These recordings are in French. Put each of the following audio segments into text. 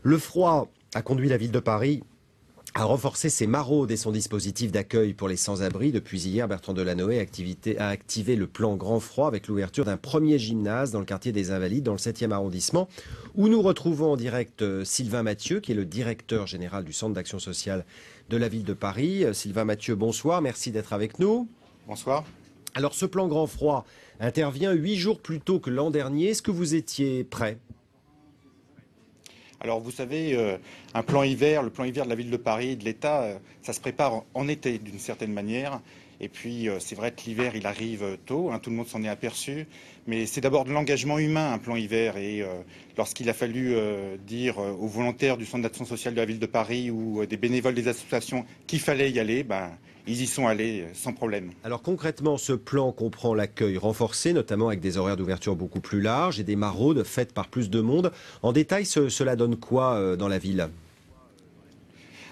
Le froid a conduit la ville de Paris à renforcer ses maraudes et son dispositif d'accueil pour les sans-abri. Depuis hier, Bertrand Delanoë a activé le plan Grand Froid avec l'ouverture d'un premier gymnase dans le quartier des Invalides, dans le 7e arrondissement, où nous retrouvons en direct Sylvain Mathieu, qui est le directeur général du Centre d'action sociale de la ville de Paris. Sylvain Mathieu, bonsoir, merci d'être avec nous. Bonsoir. Alors ce plan Grand Froid intervient 8 jours plus tôt que l'an dernier. Est-ce que vous étiez prêt ? Alors vous savez, un plan hiver, le plan hiver de la ville de Paris et de l'État, ça se prépare en été d'une certaine manière. Et puis c'est vrai que l'hiver il arrive tôt, tout le monde s'en est aperçu. Mais c'est d'abord de l'engagement humain un plan hiver. Et lorsqu'il a fallu dire aux volontaires du Centre d'action sociale de la ville de Paris ou des bénévoles des associations qu'il fallait y aller, ils y sont allés sans problème. Alors concrètement, ce plan comprend l'accueil renforcé, notamment avec des horaires d'ouverture beaucoup plus larges et des maraudes faites par plus de monde. En détail, cela donne quoi dans la ville ?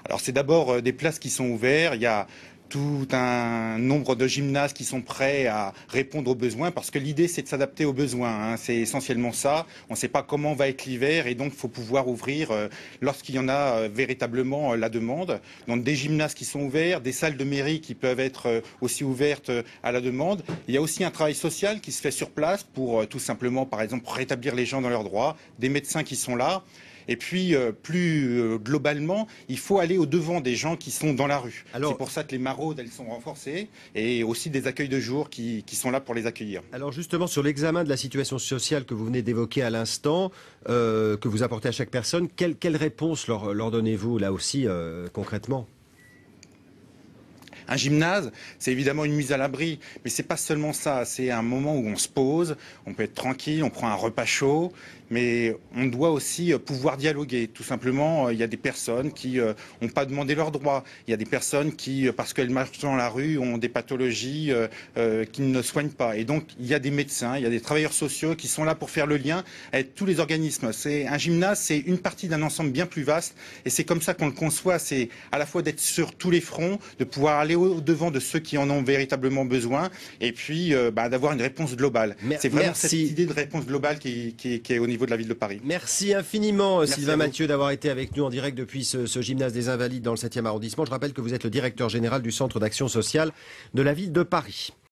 Alors c'est d'abord des places qui sont ouvertes. Il y a tout un nombre de gymnases qui sont prêts à répondre aux besoins, parce que l'idée c'est de s'adapter aux besoins, c'est essentiellement ça. On ne sait pas comment va être l'hiver et donc il faut pouvoir ouvrir lorsqu'il y en a véritablement la demande. Donc des gymnases qui sont ouverts, des salles de mairie qui peuvent être aussi ouvertes à la demande. Il y a aussi un travail social qui se fait sur place pour tout simplement, par exemple, rétablir les gens dans leurs droits, des médecins qui sont là. Et puis, plus globalement, il faut aller au-devant des gens qui sont dans la rue. C'est pour ça que les maraudes, elles sont renforcées, et aussi des accueils de jour qui sont là pour les accueillir. Alors justement, sur l'examen de la situation sociale que vous venez d'évoquer à l'instant, que vous apportez à chaque personne, quelle réponse leur donnez-vous là aussi concrètement ? Un gymnase, c'est évidemment une mise à l'abri, mais c'est pas seulement ça. C'est un moment où on se pose, on peut être tranquille, on prend un repas chaud, mais on doit aussi pouvoir dialoguer. Tout simplement, il y a des personnes qui n'ont pas demandé leurs droits. Il y a des personnes qui, parce qu'elles marchent dans la rue, ont des pathologies qu'ils ne soignent pas. Et donc, il y a des médecins, il y a des travailleurs sociaux qui sont là pour faire le lien avec tous les organismes. Un gymnase, c'est une partie d'un ensemble bien plus vaste, et c'est comme ça qu'on le conçoit. C'est à la fois d'être sur tous les fronts, de pouvoir aller au-devant de ceux qui en ont véritablement besoin, et puis d'avoir une réponse globale. C'est vraiment cette idée de réponse globale qui est au niveau de la ville de Paris. Merci infiniment Sylvain Mathieu d'avoir été avec nous en direct depuis ce gymnase des Invalides dans le 7e arrondissement. Je rappelle que vous êtes le directeur général du Centre d'action sociale de la ville de Paris.